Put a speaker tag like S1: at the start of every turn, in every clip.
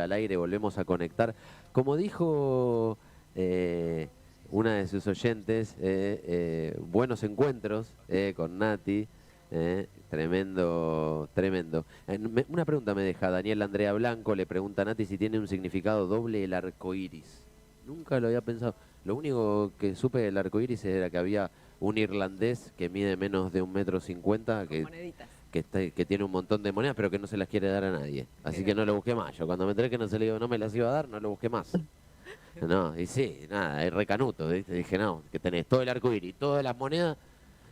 S1: al aire, volvemos a conectar. Como dijo una de sus oyentes, buenos encuentros con Nati, tremendo, tremendo. Una pregunta me deja Daniel Andrea Blanco, le pregunta a Nati si tiene un significado doble el arco iris. Nunca lo había pensado. Lo único que supe del arco iris era que había un irlandés que mide menos de 1,50 m, que tiene un montón de monedas, pero que no se las quiere dar a nadie. Así que no lo busqué más. Yo cuando me enteré que no me las iba a dar, no lo busqué más. No, y sí, nada, es recanuto, ¿viste? Dije, no, que tenés todo el arco iris, todas las monedas.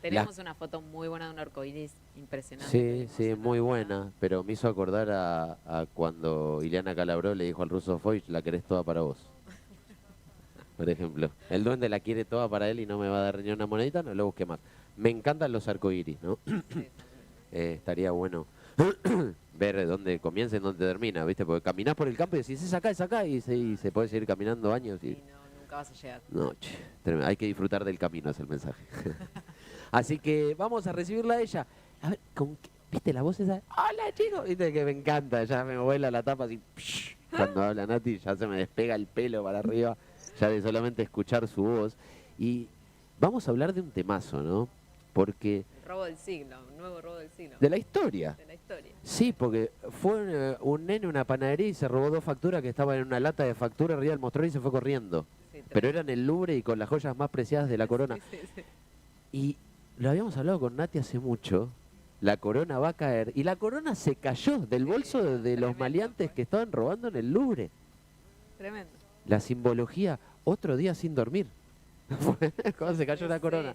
S2: Tenemos una foto muy buena de un arcoíris impresionante.
S1: Sí, sí, muy buena, pero me hizo acordar a cuando Ileana Calabró le dijo al ruso Foich, la querés toda para vos. Por ejemplo, el duende la quiere toda para él y no me va a dar ni una monedita, no lo busqué más. Me encantan los arcoíris, ¿no? Estaría bueno ver dónde comienza y dónde termina, ¿viste? Porque caminás por el campo y decís, es acá, y se puede seguir caminando años. Y
S2: no, nunca vas a llegar.
S1: No, hay que disfrutar del camino, es el mensaje. Así que vamos a recibirla a ella. A ver, ¿viste la voz esa? ¡Hola, chicos! Viste que me encanta, ya me vuela la tapa así. Cuando habla Nati ya se me despega el pelo para arriba, ya de solamente escuchar su voz. Y vamos a hablar de un temazo, ¿no? Porque...
S2: El robo del siglo, un nuevo robo del siglo.
S1: De la historia.
S2: De la historia.
S1: Sí, porque fue un nene en una panadería y se robó 2 facturas que estaban en una lata de factura arriba del mostrador y se fue corriendo. Sí, pero eran el Louvre y con las joyas más preciadas de la corona. Sí. Y lo habíamos hablado con Nati hace mucho. La corona va a caer. Y la corona se cayó del bolso de los maleantes que estaban robando en el Louvre.
S2: Tremendo.
S1: La simbología, otro día sin dormir. Cuando se cayó la corona.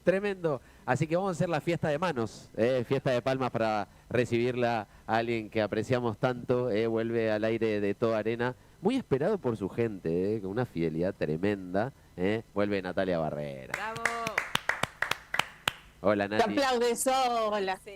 S1: Tremendo. Así que vamos a hacer la fiesta de manos, fiesta de palmas para recibirla a alguien que apreciamos tanto, vuelve al aire de Toda Arena, muy esperado por su gente, con una fidelidad tremenda, vuelve Natalia Barrera.
S2: ¡Bravo!
S1: Hola, Nati.
S3: Te aplaudes sola.
S2: Sí,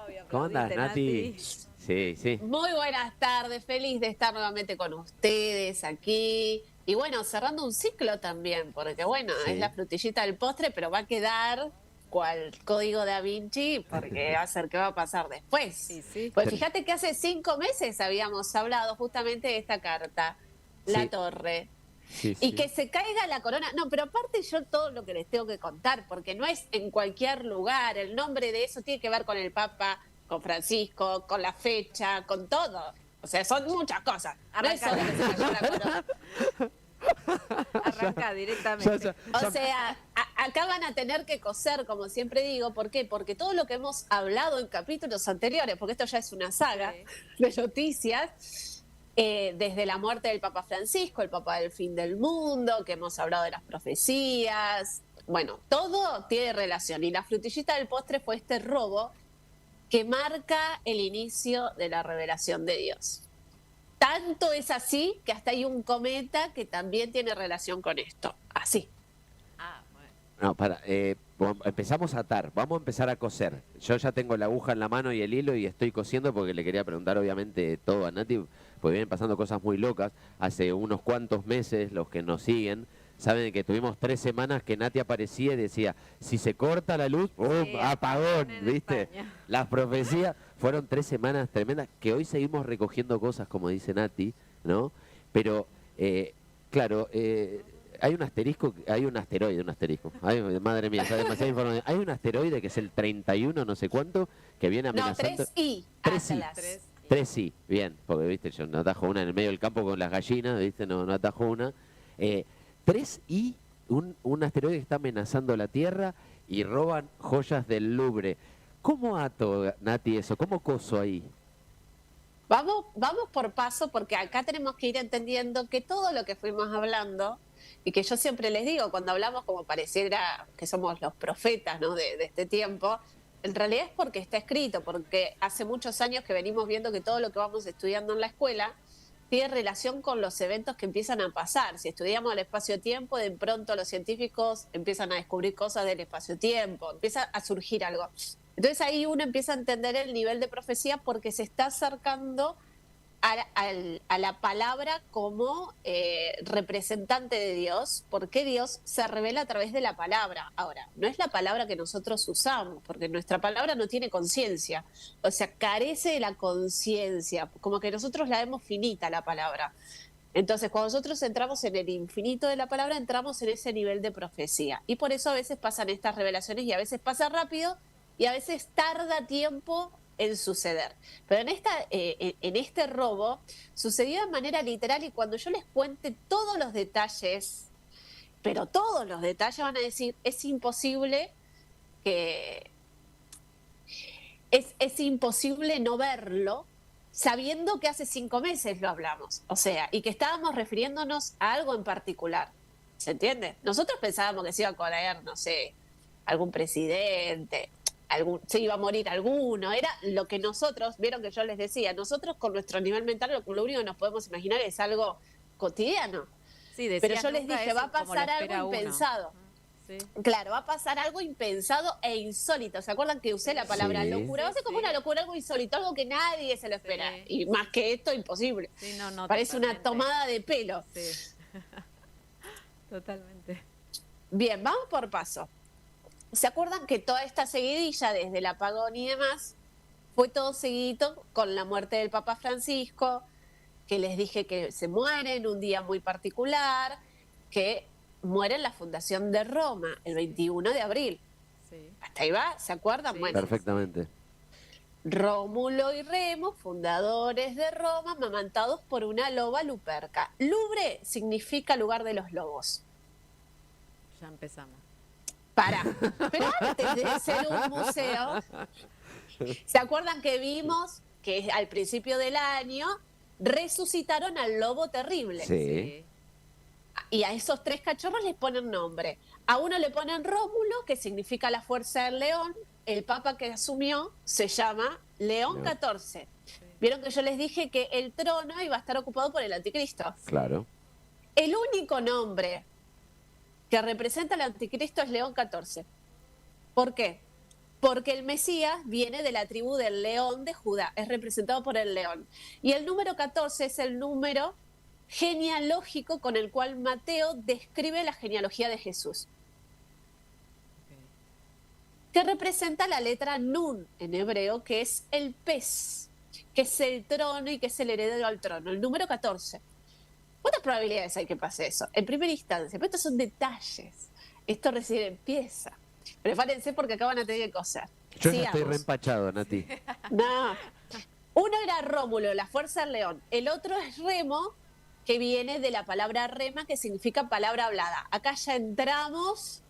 S2: obvio.
S1: ¿Cómo andas, Nati? Sí, sí.
S3: Muy buenas tardes, feliz de estar nuevamente con ustedes aquí. Y bueno, cerrando un ciclo también, porque bueno, sí, es la frutillita del postre, pero va a quedar cual código Da Vinci, porque va a ser qué va a pasar después.
S2: Sí, sí.
S3: Pues fíjate que hace 5 meses habíamos hablado justamente de esta carta, la
S1: sí.
S3: Torre.
S1: Sí,
S3: y
S1: sí.
S3: que se caiga la corona. No, pero aparte yo todo lo que les tengo que contar, porque no es en cualquier lugar. El nombre de eso tiene que ver con el Papa, con Francisco, con la fecha, con todo. O sea, son muchas cosas.
S2: Arranca,
S3: no es solo que se cayó la corona.
S2: Arranca directamente.
S3: O sea, acá van a tener que coser, como siempre digo. ¿Por qué? Porque todo lo que hemos hablado en capítulos anteriores, porque esto ya es una saga de noticias, desde la muerte del Papa Francisco, el Papa del fin del mundo, que hemos hablado de las profecías. Bueno, todo tiene relación. Y la frutillita del postre fue este robo que marca el inicio de la revelación de Dios. Tanto es así que hasta hay un cometa que también tiene relación con esto. Así.
S1: No, empezamos a atar, vamos a empezar a coser. Yo ya tengo la aguja en la mano y el hilo y estoy cosiendo porque le quería preguntar obviamente todo a Nati, porque vienen pasando cosas muy locas. Hace unos cuantos meses, los que nos siguen, saben que tuvimos 3 semanas que Nati aparecía y decía, si se corta la luz, ¡pum! Sí, apagón, ¿viste? España. Las profecías fueron 3 semanas tremendas, que hoy seguimos recogiendo cosas, como dice Nati, ¿no? Pero, claro, hay un asteroide. Ay, madre mía, está demasiada información. Hay un asteroide que es el 31, no sé cuánto, que viene amenazando.
S3: No, 3I.
S1: 3I. 3I, bien, porque viste, yo no atajo una en el medio del campo con las gallinas, viste, no atajo una. 3I, un asteroide que está amenazando la Tierra y roban joyas del Louvre. ¿Cómo ato, Nati, eso? ¿Cómo coso ahí?
S3: Vamos por paso, porque acá tenemos que ir entendiendo que todo lo que fuimos hablando, y que yo siempre les digo, cuando hablamos como pareciera que somos los profetas, ¿no?, de este tiempo, en realidad es porque está escrito, porque hace muchos años que venimos viendo que todo lo que vamos estudiando en la escuela tiene relación con los eventos que empiezan a pasar. Si estudiamos el espacio-tiempo, de pronto los científicos empiezan a descubrir cosas del espacio-tiempo, empieza a surgir algo. Entonces ahí uno empieza a entender el nivel de profecía porque se está acercando a la palabra como representante de Dios, porque Dios se revela a través de la palabra. Ahora, no es la palabra que nosotros usamos, porque nuestra palabra no tiene conciencia, o sea, carece de la conciencia, como que nosotros la vemos finita la palabra. Entonces, cuando nosotros entramos en el infinito de la palabra, entramos en ese nivel de profecía. Y por eso a veces pasan estas revelaciones y a veces pasa rápido y a veces tarda tiempo en suceder. Pero en este robo sucedió de manera literal y cuando yo les cuente todos los detalles, pero todos los detalles van a decir, es imposible que... Es imposible no verlo sabiendo que hace 5 meses lo hablamos, o sea, y que estábamos refiriéndonos a algo en particular, ¿se entiende? Nosotros pensábamos que se iba a caer, no sé, algún presidente, se iba a morir alguno, era lo que nosotros, vieron que yo les decía, nosotros con nuestro nivel mental lo único que nos podemos imaginar es algo cotidiano,
S2: Sí,
S3: pero yo les dije, va a pasar algo impensado.
S2: Sí.
S3: Claro, va a pasar algo impensado e insólito. ¿Se acuerdan que usé la palabra
S1: Sí.
S3: locura? Va a ser como una locura, algo insólito, algo que nadie se lo espera.
S2: Sí.
S3: Y más que esto, imposible.
S2: Sí, no,
S3: Parece una
S2: totalmente.
S3: tomada de pelo.
S2: Sí. Totalmente.
S3: Bien, vamos por paso. ¿Se acuerdan que toda esta seguidilla, desde el apagón y demás, fue todo seguidito con la muerte del Papa Francisco, que les dije que se muere en un día muy particular, que muere en la fundación de Roma, el 21 de abril.
S2: Sí.
S3: ¿Hasta ahí va? ¿Se acuerdan?
S2: Sí.
S3: Bueno,
S1: Perfectamente.
S3: Rómulo y Remo, fundadores de Roma, amamantados por una loba Luperca. Lubre significa lugar de los lobos.
S2: Ya empezamos.
S3: Pero antes de ser un museo, ¿se acuerdan que vimos que al principio del año resucitaron al lobo terrible?
S1: Sí.
S3: Y a esos 3 cachorros les ponen nombre. A uno le ponen Rómulo, que significa la fuerza del león. El papa que asumió se llama León XIV. Vieron que yo les dije que el trono iba a estar ocupado por el anticristo.
S1: Claro.
S3: El único nombre que representa al anticristo es León XIV. ¿Por qué? Porque el Mesías viene de la tribu del león de Judá, es representado por el león. Y el número 14 es el número genealógico con el cual Mateo describe la genealogía de Jesús, que representa la letra Nun en hebreo, que es el pez, que es el trono y que es el heredero al trono, el número 14. ¿Cuántas probabilidades hay que pase eso? En primera instancia, pero estos son detalles. Esto recién empieza. Prepárense porque acá van a tener que coser.
S1: Yo ya
S3: Sigamos.
S1: estoy reempachado, Nati.
S3: No. Uno era Rómulo, la fuerza del león. El otro es Remo, que viene de la palabra rema, que significa palabra hablada. Acá ya entramos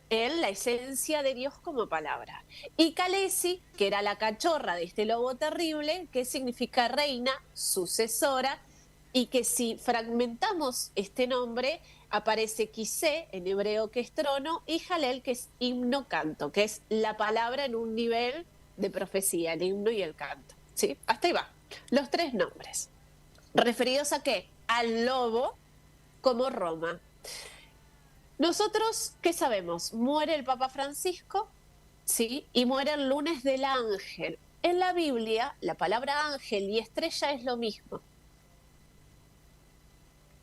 S3: en la esencia de Dios como palabra. Y Calesi, que era la cachorra de este lobo terrible, que significa reina, sucesora, y que si fragmentamos este nombre, aparece Quisé, en hebreo que es trono, y Jalel, que es himno canto, que es la palabra en un nivel de profecía, el himno y el canto. ¿Sí? Hasta ahí va. Los 3 nombres. ¿Referidos a qué? Al lobo como Roma. Nosotros, ¿qué sabemos? Muere el Papa Francisco, ¿sí? Y muere el lunes del ángel. En la Biblia, la palabra ángel y estrella es lo mismo.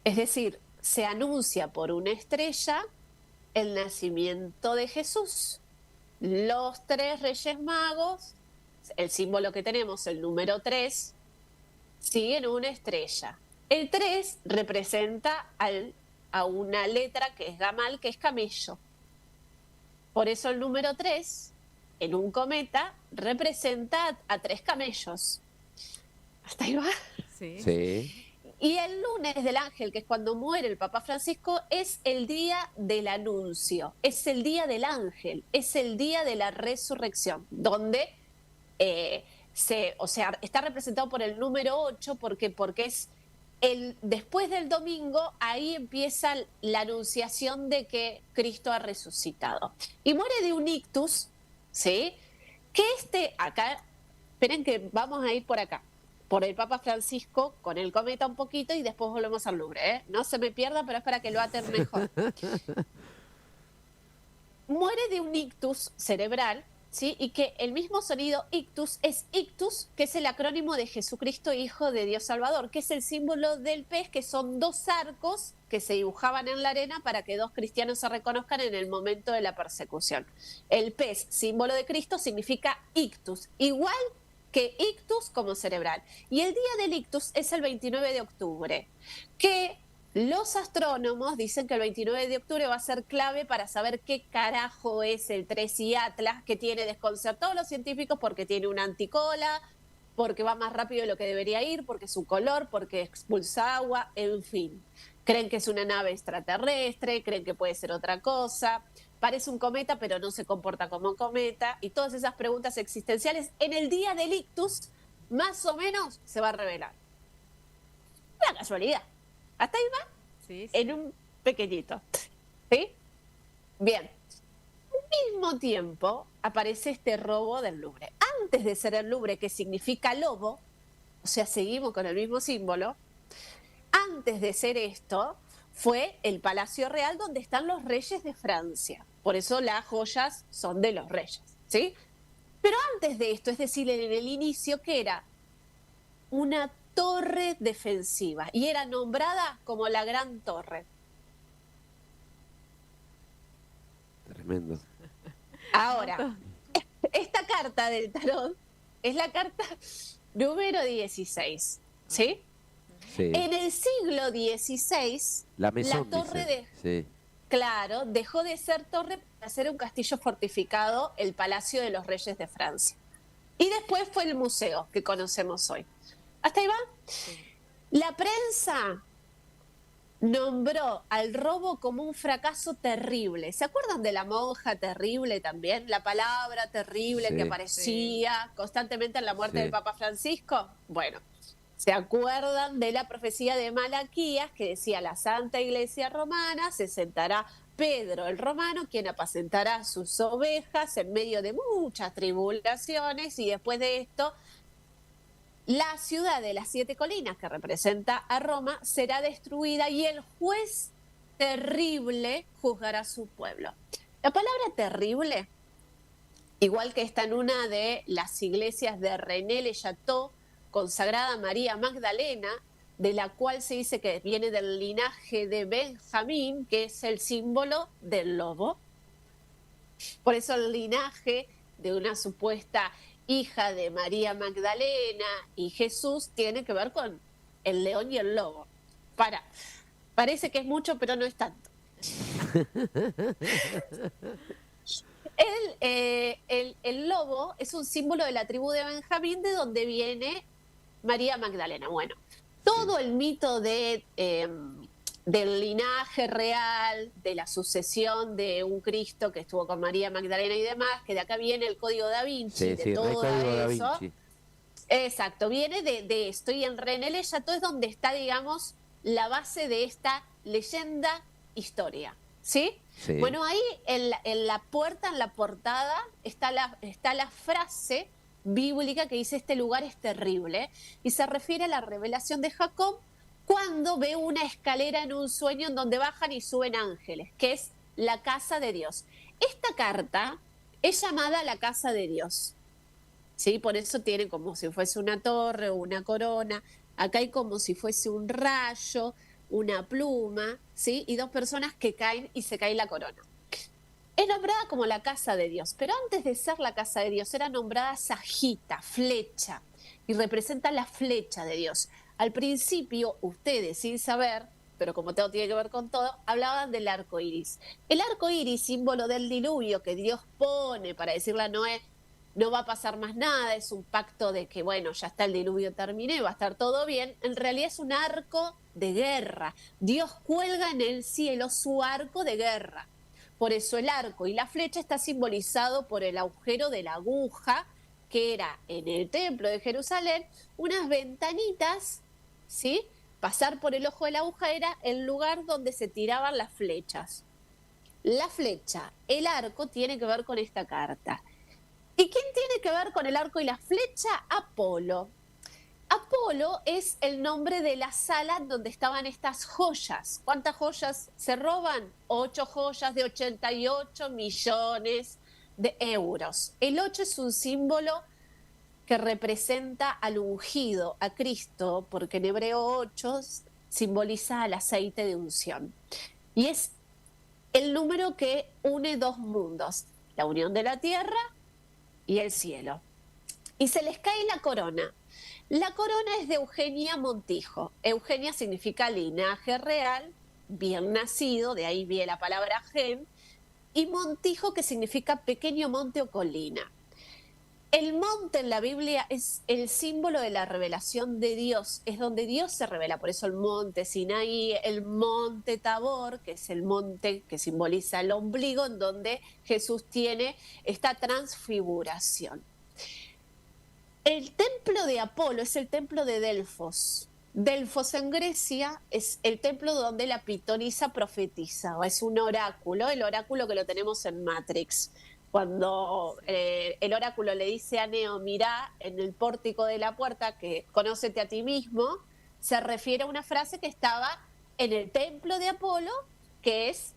S3: Es decir, se anuncia por una estrella el nacimiento de Jesús. Los 3 Reyes Magos, el símbolo que tenemos, el número 3, siguen una estrella. El 3 representa a una letra que es gamal, que es camello. Por eso el número 3, en un cometa, representa a 3 camellos. ¿Hasta ahí va?
S2: Sí.
S1: Sí.
S3: Y el lunes del ángel, que es cuando muere el Papa Francisco, es el día del anuncio, es el día del ángel, es el día de la resurrección, donde está representado por el número 8 porque es después del domingo, ahí empieza la anunciación de que Cristo ha resucitado. Y muere de un ictus, ¿sí? Que acá, esperen que vamos a ir por acá, por el Papa Francisco, con el cometa un poquito y después volvemos al Louvre, ¿eh? No se me pierda, pero es para que lo aten mejor. Muere de un ictus cerebral, ¿sí? Y que el mismo sonido ictus es ictus, que es el acrónimo de Jesucristo, Hijo de Dios Salvador, que es el símbolo del pez, que son dos arcos que se dibujaban en la arena para que dos cristianos se reconozcan en el momento de la persecución. El pez, símbolo de Cristo, significa ictus, igual que ictus como cerebral. Y el día del ictus es el 29 de octubre, que los astrónomos dicen que el 29 de octubre va a ser clave para saber qué carajo es el 3i Atlas, que tiene desconcertado a los científicos porque tiene una anticola, porque va más rápido de lo que debería ir, porque su color, porque expulsa agua, en fin. Creen que es una nave extraterrestre, creen que puede ser otra cosa, parece un cometa pero no se comporta como un cometa, y todas esas preguntas existenciales en el día del ictus más o menos se va a revelar. Una casualidad. Hasta ahí va,
S2: Sí, sí.
S3: en un pequeñito. ¿Sí? Bien. Al mismo tiempo aparece este robo del Louvre. Antes de ser el Louvre, que significa lobo, o sea, seguimos con el mismo símbolo, antes de ser esto, fue el Palacio Real donde están los reyes de Francia. Por eso las joyas son de los reyes, ¿sí? Pero antes de esto, es decir, en el inicio, que era una torre defensiva y era nombrada como la Gran Torre.
S1: Tremendo.
S3: Ahora, esta carta del tarot es la carta número 16, ¿sí?
S1: Sí.
S3: En el siglo XVI,
S1: La Maison,
S3: la torre
S1: dicen. Sí.
S3: Claro, dejó de ser torre para ser un castillo fortificado, el Palacio de los Reyes de Francia. Y después fue el museo que conocemos hoy. ¿Hasta ahí va?
S2: Sí.
S3: La prensa nombró al robo como un fracaso terrible. ¿Se acuerdan de la monja terrible también? La palabra terrible
S1: Sí.
S3: que aparecía constantemente en la muerte
S1: Sí.
S3: del Papa Francisco. Bueno, ¿se acuerdan de la profecía de Malaquías que decía: la Santa Iglesia Romana se sentará Pedro el Romano, quien apacentará sus ovejas en medio de muchas tribulaciones, y después de esto la ciudad de las 7 colinas, que representa a Roma, será destruida y el juez terrible juzgará a su pueblo? La palabra terrible, igual que está en una de las iglesias de René Le Chateau, consagrada a María Magdalena, de la cual se dice que viene del linaje de Benjamín, que es el símbolo del lobo. Por eso el linaje de una supuesta hija de María Magdalena y Jesús tiene que ver con el león y el lobo. Parece que es mucho, pero no es tanto. El lobo es un símbolo de la tribu de Benjamín, de donde viene María Magdalena. Bueno, todo el mito del linaje real, de la sucesión de un Cristo que estuvo con María Magdalena y demás, que de acá viene el Código Da Vinci,
S1: Sí,
S3: de
S1: sí,
S3: todo
S1: Código Da
S3: eso.
S1: Vinci.
S3: Exacto, viene de esto. Y en René Le Chateau es donde está, digamos, la base de esta leyenda historia. ¿Sí?
S1: Sí.
S3: Bueno, ahí en la puerta, en la portada, está la frase bíblica que dice: este lugar es terrible, y se refiere a la revelación de Jacob cuando ve una escalera en un sueño en donde bajan y suben ángeles, que es la casa de Dios. Esta carta es llamada la casa de Dios, ¿sí? Por eso tiene como si fuese una torre o una corona. Acá hay como si fuese un rayo, una pluma, ¿sí? Y dos personas que caen y se cae la corona. Es nombrada como la casa de Dios, pero antes de ser la casa de Dios era nombrada sajita, flecha, y representa la flecha de Dios. Al principio, ustedes, sin saber, pero como todo tiene que ver con todo, hablaban del arco iris. El arco iris, símbolo del diluvio que Dios pone para decirle a Noé: no va a pasar más nada, es un pacto de que, bueno, ya está, el diluvio terminé, va a estar todo bien. En realidad es un arco de guerra. Dios cuelga en el cielo su arco de guerra. Por eso el arco y la flecha está simbolizado por el agujero de la aguja, que era en el templo de Jerusalén unas ventanitas, ¿sí? Pasar por el ojo de la aguja era el lugar donde se tiraban las flechas. La flecha, el arco, tiene que ver con esta carta. ¿Y quién tiene que ver con el arco y la flecha? Apolo. Apolo es el nombre de la sala donde estaban estas joyas. ¿Cuántas joyas se roban? 8 joyas de 88 millones de euros. El 8 es un símbolo que representa al ungido, a Cristo, porque en hebreo 8 simboliza al aceite de unción. Y es el número que une dos mundos, la unión de la tierra y el cielo. Y se les cae la corona. La corona es de Eugenia Montijo. Eugenia significa linaje real, bien nacido, de ahí viene la palabra gen, y Montijo, que significa pequeño monte o colina. El monte en la Biblia es el símbolo de la revelación de Dios, es donde Dios se revela, por eso el monte Sinaí, el monte Tabor, que es el monte que simboliza el ombligo, en donde Jesús tiene esta transfiguración. El templo de Apolo es el templo de Delfos. Delfos en Grecia es el templo donde la pitonisa profetiza, o es un oráculo, el oráculo que lo tenemos en Matrix. Cuando el oráculo le dice a Neo, mirá en el pórtico de la puerta que conócete a ti mismo, se refiere a una frase que estaba en el templo de Apolo, que es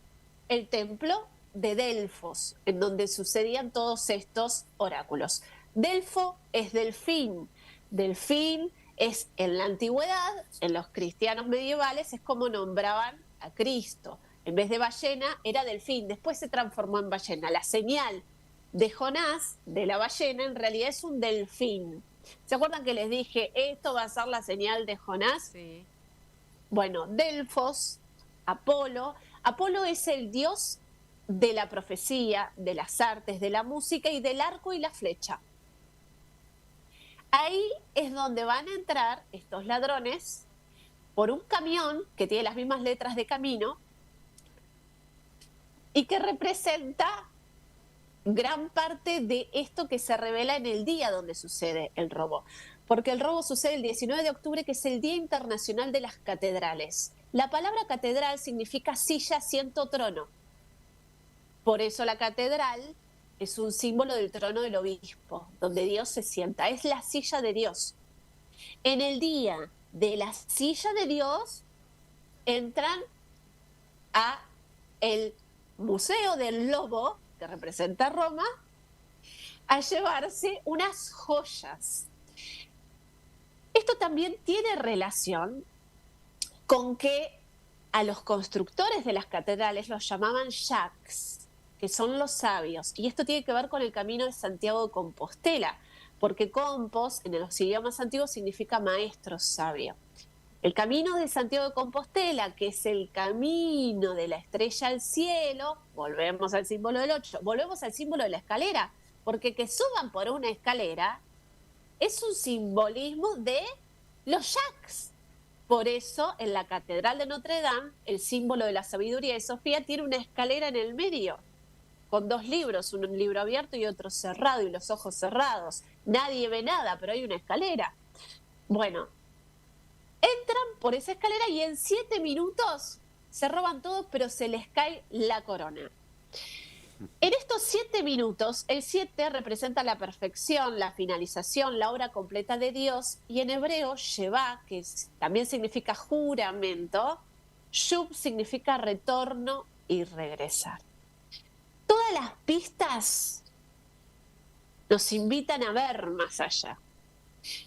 S3: el templo de Delfos, en donde sucedían todos estos oráculos. Delfo es delfín. Delfín es en la antigüedad, en los cristianos medievales, es como nombraban a Cristo. En vez de ballena era delfín, después se transformó en ballena. La señal de Jonás, de la ballena, en realidad es un delfín. ¿Se acuerdan que les dije, esto va a ser la señal de Jonás?
S2: Sí.
S3: Bueno, Delfos, Apolo. Apolo es el dios de la profecía, de las artes, de la música y del arco y la flecha. Ahí es donde van a entrar estos ladrones por un camión que tiene las mismas letras de camino y que representa gran parte de esto que se revela en el día donde sucede el robo. Porque el robo sucede el 19 de octubre, que es el Día Internacional de las Catedrales. La palabra catedral significa silla, asiento, trono. Por eso la catedral es un símbolo del trono del obispo, donde Dios se sienta. Es la silla de Dios. En el día de la silla de Dios entran a el Museo del Lobo, que representa Roma, a llevarse unas joyas. Esto también tiene relación con que a los constructores de las catedrales los llamaban yaks, que son los sabios. Y esto tiene que ver con el camino de Santiago de Compostela, porque compos en los idiomas antiguos significa maestro sabio. El camino de Santiago de Compostela, que es el camino de la estrella al cielo, volvemos al símbolo del 8, volvemos al símbolo de la escalera, porque que suban por una escalera es un simbolismo de los yaks. Por eso en la Catedral de Notre Dame, el símbolo de la sabiduría de Sofía tiene una escalera en el medio, con dos libros, un libro abierto y otro cerrado, y los ojos cerrados. Nadie ve nada, pero hay una escalera. Bueno, entran por esa escalera y en 7 minutos se roban todo, pero se les cae la corona. En estos 7 minutos, el 7 representa la perfección, la finalización, la obra completa de Dios, y en hebreo, Shevá, que también significa juramento, Shub significa retorno y regresar. Todas las pistas nos invitan a ver más allá.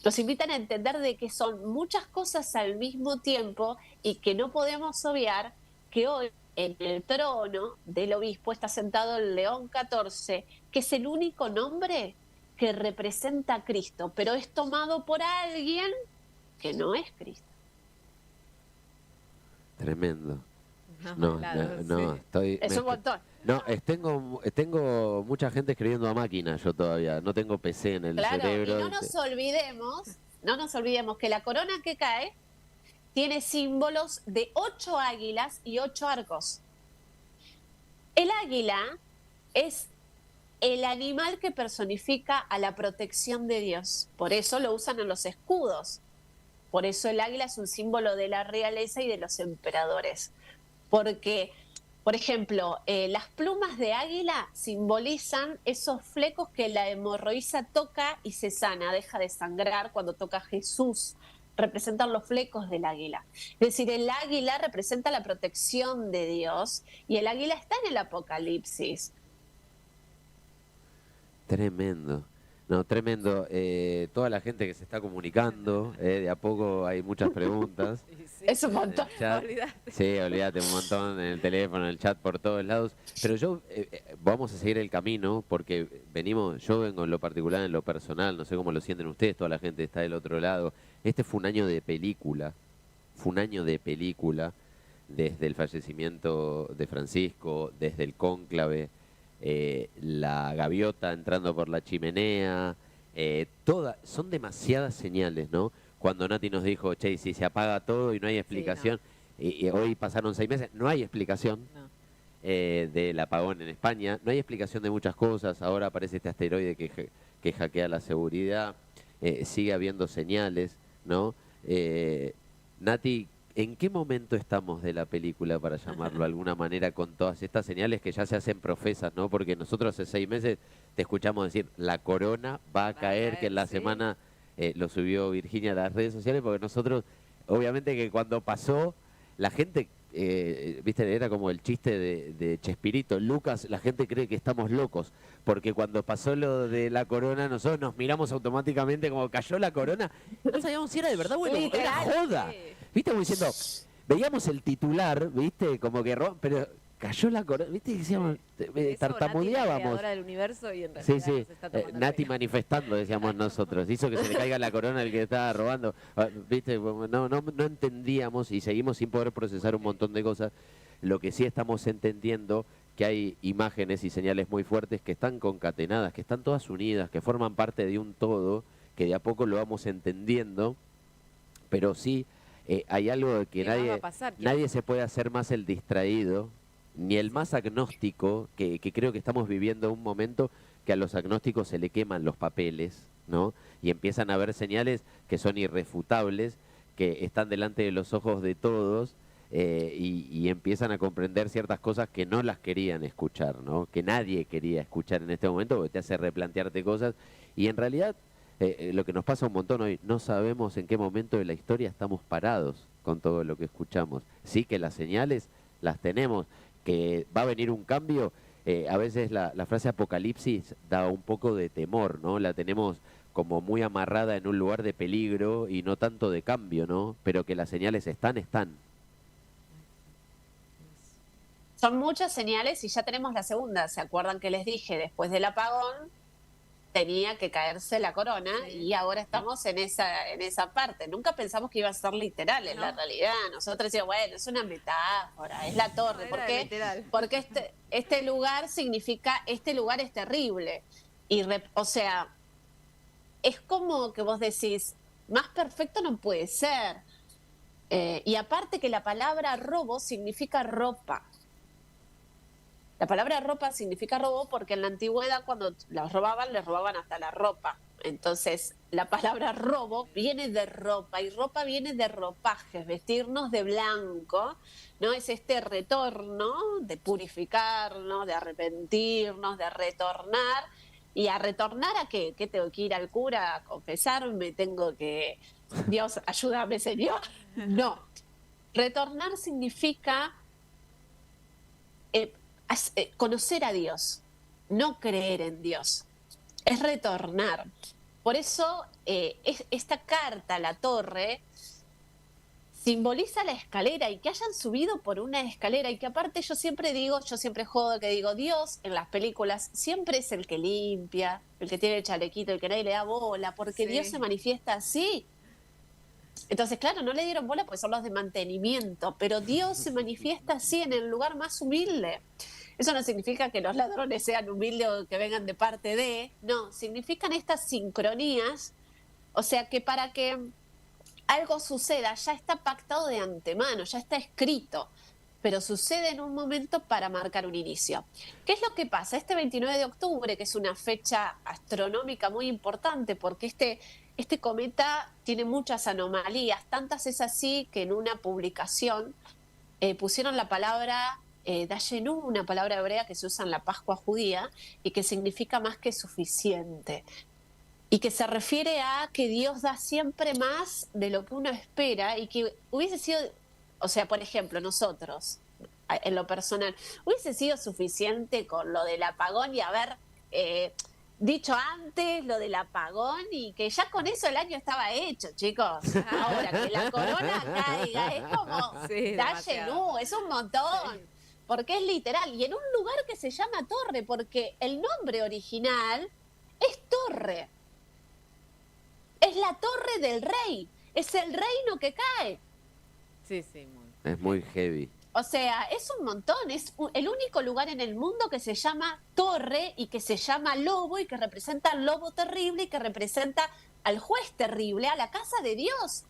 S3: Nos invitan a entender de que son muchas cosas al mismo tiempo y que no podemos obviar que hoy en el trono del obispo está sentado el León XIV, que es el único nombre que representa a Cristo, pero es tomado por alguien que no es Cristo.
S1: Tremendo.
S2: No,
S1: estoy...
S3: Es un montón.
S1: No, tengo mucha gente escribiendo a máquina yo todavía. No tengo PC en el cerebro.
S3: Y no nos olvidemos que la corona que cae tiene símbolos de 8 águilas y 8 arcos. El águila es el animal que personifica a la protección de Dios. Por eso lo usan en los escudos. Por eso el águila es un símbolo de la realeza y de los emperadores. Porque, por ejemplo, las plumas de águila simbolizan esos flecos que la hemorroísa toca y se sana, deja de sangrar cuando toca a Jesús. Representan los flecos del águila. Es decir, el águila representa la protección de Dios y el águila está en el Apocalipsis.
S1: Tremendo. No, tremendo. Toda la gente que se está comunicando, de a poco hay muchas preguntas.
S3: Es un
S1: En el
S3: montón.
S1: chat.
S2: Olvídate.
S1: Sí, olvídate, un montón en el teléfono, en el chat, por todos lados. Pero yo, vamos a seguir el camino porque yo vengo en lo particular, en lo personal, no sé cómo lo sienten ustedes, toda la gente está del otro lado. Este fue un año de película, fue un año de película, desde el fallecimiento de Francisco, desde el cónclave, la gaviota entrando por la chimenea, son demasiadas señales, ¿no? Cuando Nati nos dijo, che, si se apaga todo y no hay explicación, y hoy pasaron 6 meses, no hay explicación
S2: No.
S1: del apagón en España, no hay explicación de muchas cosas, ahora aparece este asteroide que hackea la seguridad, sigue habiendo señales, ¿no? Nati, ¿en qué momento estamos de la película, para llamarlo de alguna manera, con todas estas señales que ya se hacen profesas, ¿no? Porque nosotros hace 6 meses te escuchamos decir, la corona va a caer, que en la
S2: sí.
S1: semana lo subió Virginia a las redes sociales, porque nosotros, obviamente que cuando pasó, la gente, viste, era como el chiste de Chespirito, Lucas, la gente cree que estamos locos, porque cuando pasó lo de la corona, nosotros nos miramos automáticamente como cayó la corona, no sabíamos si era de verdad o era
S3: Literal,
S1: joda.
S2: Sí.
S1: Viste, como diciendo, veíamos el titular, viste, como que pero cayó la corona, viste, decíamos,
S2: Eso,
S1: tartamudeábamos.
S2: Nati, creadora del universo, y en
S1: Sí,
S2: realidad
S1: sí,
S2: nos está tomando el
S1: Nati
S2: pelo.
S1: manifestando, decíamos nosotros, hizo que se le caiga la corona al que estaba robando, viste, no entendíamos y seguimos sin poder procesar un montón de cosas. Lo que sí estamos entendiendo, que hay imágenes y señales muy fuertes que están concatenadas, que están todas unidas, que forman parte de un todo, que de a poco lo vamos entendiendo, pero sí hay algo de que
S2: ¿Qué más va a pasar?
S1: nadie se puede hacer más el distraído, ni el más agnóstico, que creo que estamos viviendo un momento que a los agnósticos se le queman los papeles, ¿no? Y empiezan a ver señales que son irrefutables, que están delante de los ojos de todos, y empiezan a comprender ciertas cosas que no las querían escuchar, ¿no? Que nadie quería escuchar en este momento, porque te hace replantearte cosas. Y en realidad, lo que nos pasa un montón hoy, no sabemos en qué momento de la historia estamos parados con todo lo que escuchamos. Sí que las señales las tenemos, que va a venir un cambio. A veces la frase apocalipsis da un poco de temor, ¿no? La tenemos como muy amarrada en un lugar de peligro y no tanto de cambio, ¿no? Pero que las señales están.
S3: Son muchas señales y ya tenemos la segunda. ¿Se acuerdan que les dije? Después del apagón tenía que caerse la corona y ahora estamos en esa parte. Nunca pensamos que iba a ser literal en la realidad. Nosotros decíamos, bueno, es una metáfora, es la torre. ¿Por qué? Porque este lugar significa, este lugar es terrible. O sea, es como que vos decís, más perfecto no puede ser. Y aparte que la palabra robo significa ropa. La palabra ropa significa robo porque en la antigüedad cuando los robaban, les robaban hasta la ropa. Entonces, la palabra robo viene de ropa y ropa viene de ropajes, vestirnos de blanco, ¿no? Es este retorno de purificarnos, de arrepentirnos, de retornar. ¿Y a retornar a qué? ¿Qué tengo que ir al cura a confesarme? ¿Tengo que... Dios, ayúdame, Señor? No. Retornar significa... conocer a Dios, no creer en Dios, es retornar. Por eso esta carta, la torre, simboliza la escalera y que hayan subido por una escalera y que aparte yo siempre jodo que digo, Dios en las películas siempre es el que limpia, el que tiene el chalequito, el que nadie le da bola, porque Dios se manifiesta así. Entonces, claro, no le dieron bola porque son los de mantenimiento, pero Dios se manifiesta así en el lugar más humilde. Eso no significa que los ladrones sean humildes o que vengan de parte de, no, significan estas sincronías, o sea que para que algo suceda ya está pactado de antemano, ya está escrito, pero sucede en un momento para marcar un inicio. ¿Qué es lo que pasa? Este 29 de octubre, que es una fecha astronómica muy importante porque este cometa tiene muchas anomalías, tantas es así que en una publicación pusieron la palabra Dayenu, una palabra hebrea que se usa en la Pascua judía y que significa más que suficiente. Y que se refiere a que Dios da siempre más de lo que uno espera y que hubiese sido, o sea, por ejemplo, nosotros, en lo personal, hubiese sido suficiente con lo del apagón y haber dicho antes lo del apagón y que ya con eso el año estaba hecho, chicos. Ahora que la corona caiga es como
S2: Sí, demasiado.
S3: es un montón. Porque es literal. Y en un lugar que se llama Torre, porque el nombre original es Torre. Es la torre del rey. Es el reino que cae.
S2: Sí, sí, muy.
S1: Es muy heavy.
S3: O sea, es un montón. Es el único lugar en el mundo que se llama Torre y que se llama Lobo y que representa al lobo terrible y que representa al juez terrible, a la casa de Dios.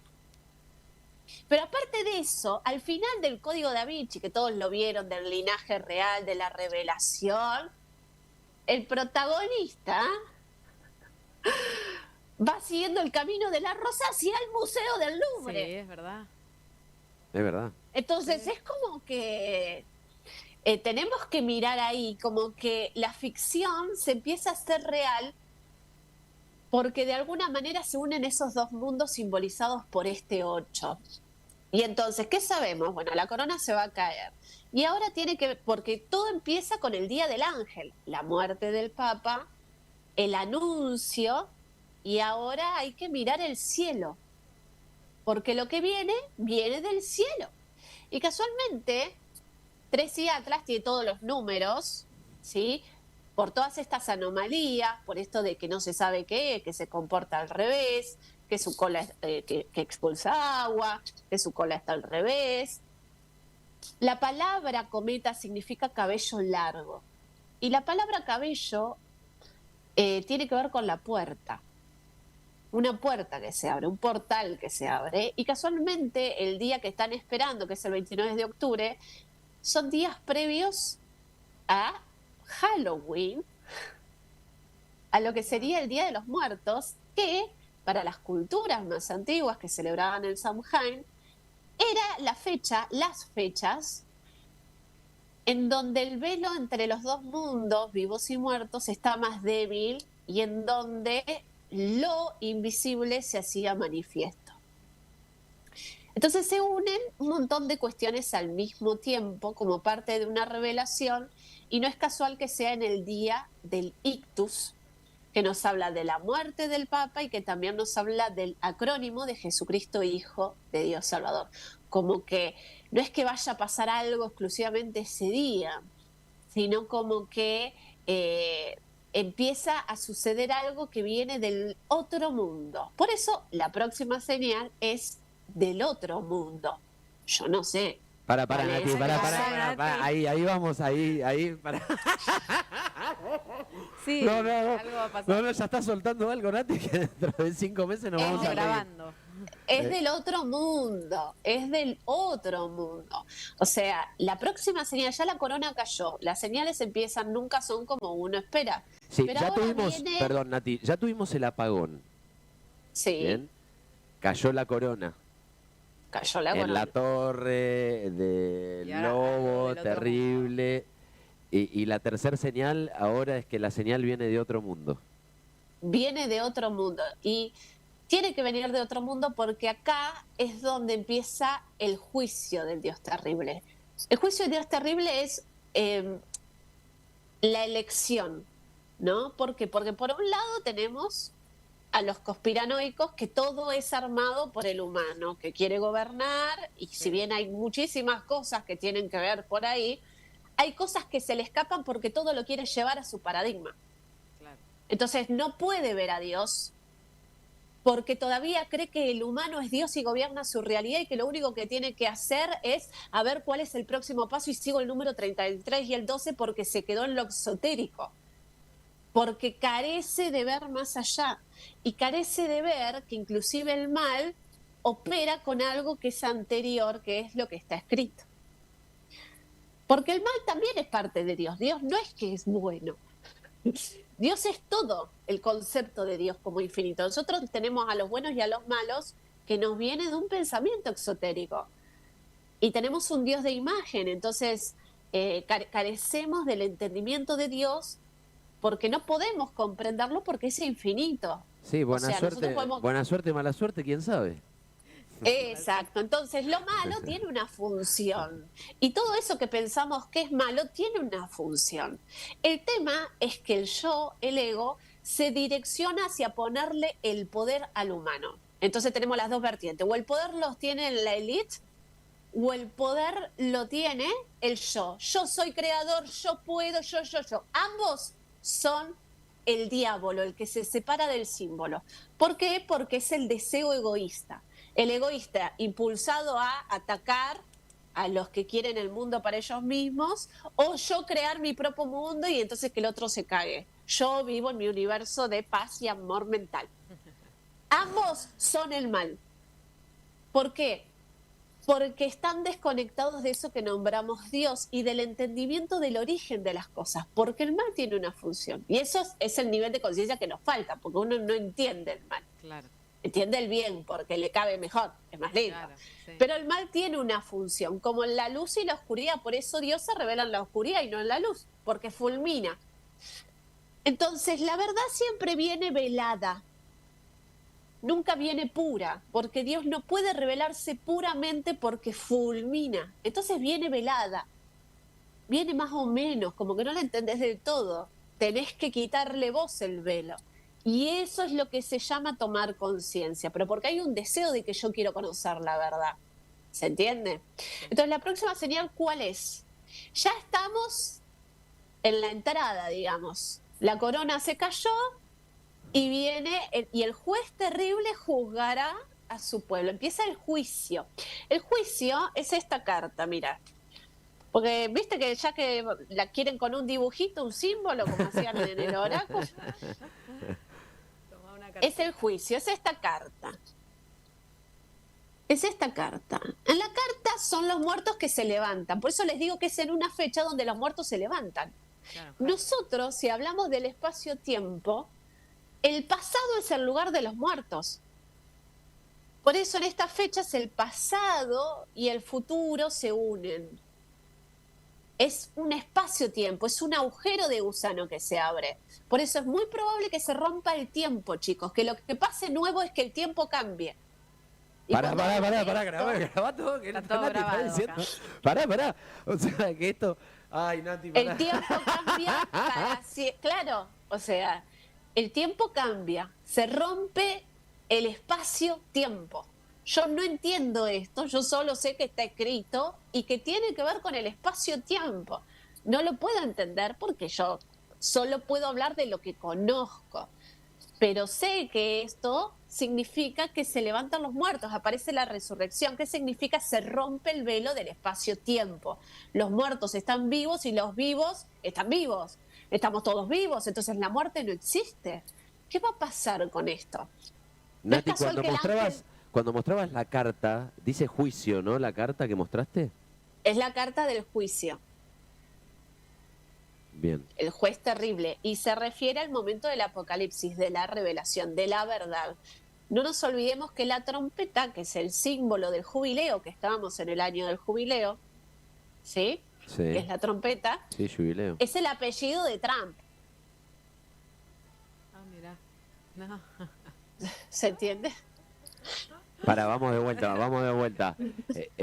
S3: Pero aparte de eso, al final del Código Da Vinci, que todos lo vieron, del linaje real, de la revelación, el protagonista va siguiendo el camino de la rosa hacia el Museo del Louvre.
S2: Sí, es verdad.
S1: Es verdad.
S3: Entonces es como que tenemos que mirar ahí, como que la ficción se empieza a hacer real porque de alguna manera se unen esos dos mundos simbolizados por este 8. Y entonces, ¿qué sabemos? Bueno, la corona se va a caer. Y ahora tiene que ver, porque todo empieza con el Día del Ángel, la muerte del Papa, el anuncio, y ahora hay que mirar el cielo, porque lo que viene, viene del cielo. Y casualmente, 13 Atlas tiene todos los números, ¿sí? Por todas estas anomalías, por esto de que no se sabe qué es, que se comporta al revés, que su cola que expulsa agua, que su cola está al revés. La palabra cometa significa cabello largo. Y la palabra cabello tiene que ver con la puerta. Una puerta que se abre, un portal que se abre. Y casualmente el día que están esperando, que es el 29 de octubre, son días previos a Halloween, a lo que sería el Día de los Muertos, que para las culturas más antiguas que celebraban el Samhain, era la fecha, las fechas en donde el velo entre los dos mundos, vivos y muertos, está más débil y en donde lo invisible se hacía manifiesto. Entonces se unen un montón de cuestiones al mismo tiempo como parte de una revelación y no es casual que sea en el día del Ictus, que nos habla de la muerte del Papa y que también nos habla del acrónimo de Jesucristo, Hijo de Dios Salvador. Como que no es que vaya a pasar algo exclusivamente ese día, sino como que empieza a suceder algo que viene del otro mundo. Por eso la próxima señal es del otro mundo. Yo no sé.
S1: Para,
S3: ¿Cuál
S1: Nati,
S3: es?
S1: para. Ahí vamos, ahí, para.
S2: Sí,
S1: No,
S2: algo va a pasar.
S1: ya está soltando algo, Nati, que dentro de 5 meses nos vamos a reír.
S2: grabando.
S3: Es del otro mundo, es del otro mundo. O sea, la próxima señal, ya la corona cayó, las señales empiezan, nunca son como uno espera.
S1: Sí,
S3: Pero
S1: ya
S3: ahora
S1: tuvimos,
S3: viene-
S1: perdón, Nati, ya tuvimos el apagón,
S3: Sí,
S1: ¿bien? Cayó la corona.
S3: cayó la
S1: En
S3: corona.
S1: la torre del
S2: Y ahora
S1: lobo
S2: algo del otro
S1: terrible. Y la tercera señal ahora es que la señal viene de otro mundo.
S3: Viene de otro mundo y tiene que venir de otro mundo porque acá es donde empieza el juicio del Dios terrible. El juicio del Dios terrible es la elección, ¿no? ¿Por qué? Porque por un lado tenemos a los conspiranoicos que todo es armado por el humano, que quiere gobernar y si bien hay muchísimas cosas que tienen que ver por ahí, hay cosas que se le escapan porque todo lo quiere llevar a su paradigma.
S2: Claro.
S3: Entonces no puede ver a Dios porque todavía cree que el humano es Dios y gobierna su realidad y que lo único que tiene que hacer es a ver cuál es el próximo paso y sigo el número 33 y el 12 porque se quedó en lo exotérico, porque carece de ver más allá y carece de ver que inclusive el mal opera con algo que es anterior, que es lo que está escrito. Porque el mal también es parte de Dios. Dios no es que es bueno. Dios es todo, el concepto de Dios como infinito. Nosotros tenemos a los buenos y a los malos que nos viene de un pensamiento exotérico. Y tenemos un Dios de imagen, entonces carecemos del entendimiento de Dios porque no podemos comprenderlo porque es infinito.
S1: Sí, buena
S3: O sea,
S1: suerte,
S3: nosotros podemos-
S1: buena suerte, mala suerte, quién sabe.
S3: Exacto, entonces lo malo tiene una función y todo eso que pensamos que es malo tiene una función. El tema es que el yo, el ego, se direcciona hacia ponerle el poder al humano. Entonces tenemos las dos vertientes, o el poder los tiene la élite, o el poder lo tiene el yo. Yo soy creador, yo puedo, yo. Ambos son el diablo, el que se separa del símbolo. ¿Por qué? Porque es el deseo egoísta. El egoísta impulsado a atacar a los que quieren el mundo para ellos mismos, o yo crear mi propio mundo y entonces que el otro se cague. Yo vivo en mi universo de paz y amor mental. Ambos son el mal. ¿Por qué? Porque están desconectados de eso que nombramos Dios y del entendimiento del origen de las cosas, porque el mal tiene una función. Y eso es el nivel de conciencia que nos falta, porque uno no entiende el mal.
S2: Claro.
S3: Entiende el bien porque le cabe mejor, es más lindo.
S2: Claro, sí.
S3: Pero el mal tiene una función, como en la luz y la oscuridad. Por eso Dios se revela en la oscuridad y no en la luz, porque fulmina. Entonces, la verdad siempre viene velada. Nunca viene pura, porque Dios no puede revelarse puramente porque fulmina. Entonces viene velada. Viene más o menos, como que no la entendés del todo. Tenés que quitarle vos el velo. Y eso es lo que se llama tomar conciencia, pero porque hay un deseo de que yo quiero conocer la verdad. ¿Se entiende? Entonces, la próxima señal, ¿cuál es? Ya estamos en la entrada, digamos. La corona se cayó y viene, y el juez terrible juzgará a su pueblo. Empieza el juicio. El juicio es esta carta, mira. Porque viste que ya que la quieren con un dibujito, un símbolo, como hacían en el oráculo. Es el juicio, es esta carta. Es esta carta. En la carta son los muertos que se levantan. Por eso les digo que es en una fecha donde los muertos se levantan.
S2: Claro.
S3: Nosotros, si hablamos del espacio-tiempo, el pasado es el lugar de los muertos. Por eso en estas fechas el pasado y el futuro se unen. Es un espacio-tiempo, es un agujero de gusano que se abre. Por eso es muy probable que se rompa el tiempo, chicos, que lo que pase nuevo es que el tiempo cambie.
S1: Pará, grabá todo, que
S2: Está
S1: Nati
S2: todo
S1: está
S2: grabado
S1: diciendo.
S2: acá.
S1: Pará. O sea, que esto... Ay, Nati, pará.
S3: El tiempo cambia claro, o sea, el tiempo cambia, se rompe el espacio-tiempo. Yo no entiendo esto, yo solo sé que está escrito y que tiene que ver con el espacio-tiempo. No lo puedo entender porque yo solo puedo hablar de lo que conozco. Pero sé que esto significa que se levantan los muertos, aparece la resurrección. ¿Qué significa? Se rompe el velo del espacio-tiempo. Los muertos están vivos y los vivos están vivos. Estamos todos vivos, entonces la muerte no existe. ¿Qué va a pasar con esto?
S1: Nati,
S3: No es casual que el ángel-
S1: cuando mostrabas la carta, dice juicio, ¿no? La carta que mostraste.
S3: Es la carta del juicio.
S1: Bien.
S3: El juez terrible, y se refiere al momento del apocalipsis, de la revelación, de la verdad. No nos olvidemos que la trompeta, que es el símbolo del jubileo, que estábamos en el año del jubileo, ¿sí?
S1: Sí.
S3: Que es la trompeta,
S1: Sí, jubileo.
S3: es el apellido de Trump.
S2: Ah, mira. No.
S3: ¿Se entiende?
S1: Vamos de vuelta.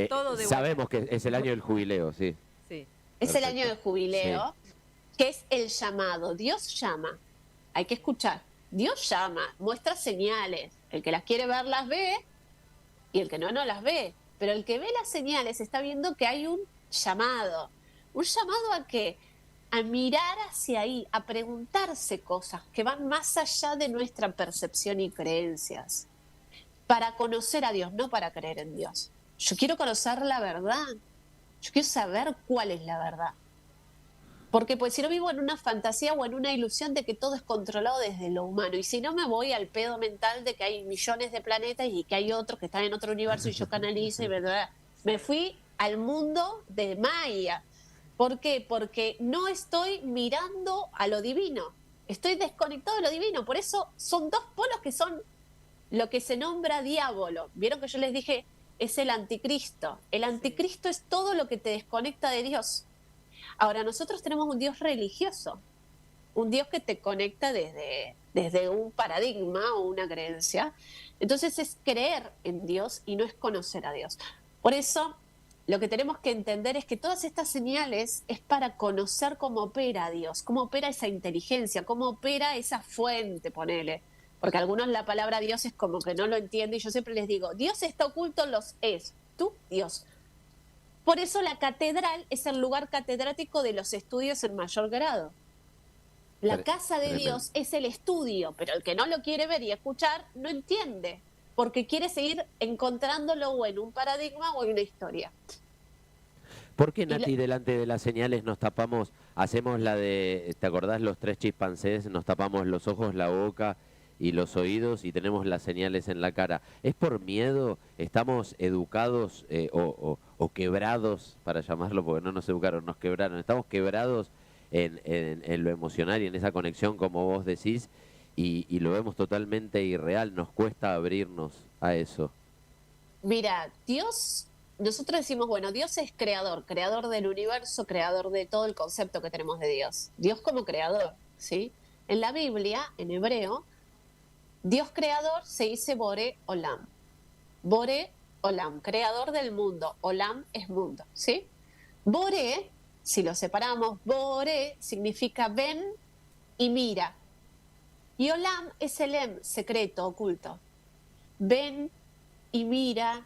S2: Todo de
S1: sabemos que es el año del jubileo, sí.
S2: Sí.
S3: Es el año
S1: Perfecto.
S3: del jubileo, que es el llamado. Dios llama. Hay que escuchar. Dios llama, muestra señales. El que las quiere ver las ve y el que no las ve. Pero el que ve las señales está viendo que hay un llamado. ¿Un llamado a qué? A mirar hacia ahí, a preguntarse cosas que van más allá de nuestra percepción y creencias. Para conocer a Dios, no para creer en Dios. Yo quiero conocer la verdad. Yo quiero saber cuál es la verdad. Porque pues si no vivo en una fantasía o en una ilusión de que todo es controlado desde lo humano, y si no me voy al pedo mental de que hay millones de planetas y que hay otros que están en otro universo y yo canalizo y verdad, me fui al mundo de Maya. ¿Por qué? Porque no estoy mirando a lo divino, estoy desconectado de lo divino. Por eso son dos polos que son lo que se nombra diablo. Vieron que yo les dije, es el anticristo. El anticristo es todo lo que te desconecta de Dios. Ahora, nosotros tenemos un Dios religioso, un Dios que te conecta desde un paradigma o una creencia. Entonces es creer en Dios y no es conocer a Dios. Por eso lo que tenemos que entender es que todas estas señales es para conocer cómo opera Dios, cómo opera esa inteligencia, cómo opera esa fuente, ponele. Porque a algunos la palabra Dios es como que no lo entiende y yo siempre les digo, Dios está oculto en los es, tú, Dios. Por eso la catedral es el lugar catedrático de los estudios en mayor grado. La casa de Dios es el estudio, pero el que no lo quiere ver y escuchar no entiende, porque quiere seguir encontrándolo o en un paradigma o en una historia.
S1: ¿Por qué, Nati, delante de las señales nos tapamos, hacemos la de, ¿te acordás los 3 chimpancés? Nos tapamos los ojos, la boca y los oídos y tenemos las señales en la cara. ¿Es por miedo? ¿Estamos educados o quebrados, para llamarlo, porque no nos educaron, nos quebraron? ¿Estamos quebrados en lo emocional y en esa conexión, como vos decís, y lo vemos totalmente irreal? Nos cuesta abrirnos a eso.
S3: Mira, Dios, nosotros decimos, bueno, Dios es creador, creador del universo, creador de todo el concepto que tenemos de Dios. Dios como creador, ¿sí? En la Biblia, en hebreo, Dios creador se dice Boré Olam. Boré Olam, creador del mundo. Olam es mundo, ¿sí? Boré, si lo separamos, Boré significa ven y mira. Y Olam es el secreto, oculto. Ven y mira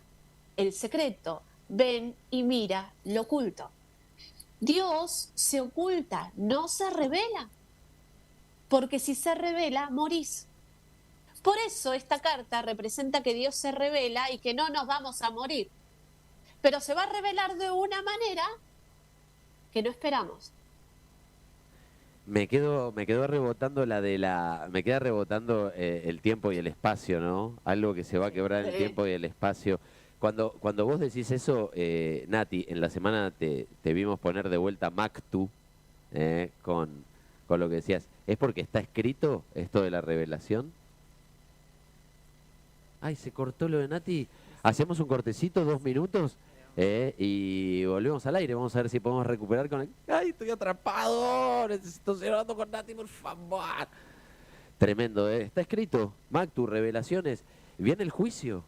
S3: el secreto. Ven y mira lo oculto. Dios se oculta, no se revela. Porque si se revela, morís. Por eso esta carta representa que Dios se revela y que no nos vamos a morir. Pero se va a revelar de una manera que no esperamos.
S1: Me quedo rebotando me queda rebotando el tiempo y el espacio, ¿no? Algo que se va a quebrar el tiempo y el espacio. Cuando vos decís eso, Nati, en la semana te vimos poner de vuelta Mactu con lo que decías. ¿Es porque está escrito esto de la revelación? Ay, se cortó lo de Nati. Hacemos un cortecito, 2 minutos, y volvemos al aire. Vamos a ver si podemos recuperar con el... ¡Ay, estoy atrapado! Necesito seguir hablando con Nati, por favor. Tremendo, ¿eh? Está escrito. Mactu, revelaciones. Viene el juicio.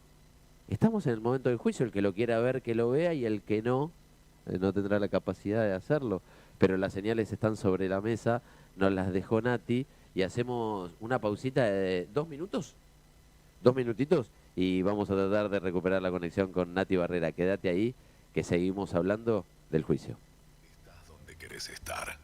S1: Estamos en el momento del juicio. El que lo quiera ver, que lo vea, y el que no, no tendrá la capacidad de hacerlo. Pero las señales están sobre la mesa. Nos las dejó Nati. Y hacemos una pausita de 2 minutos. 2 minutitos y vamos a tratar de recuperar la conexión con Nati Barrera. Quédate ahí, que seguimos hablando del juicio.
S4: Estás donde querés estar.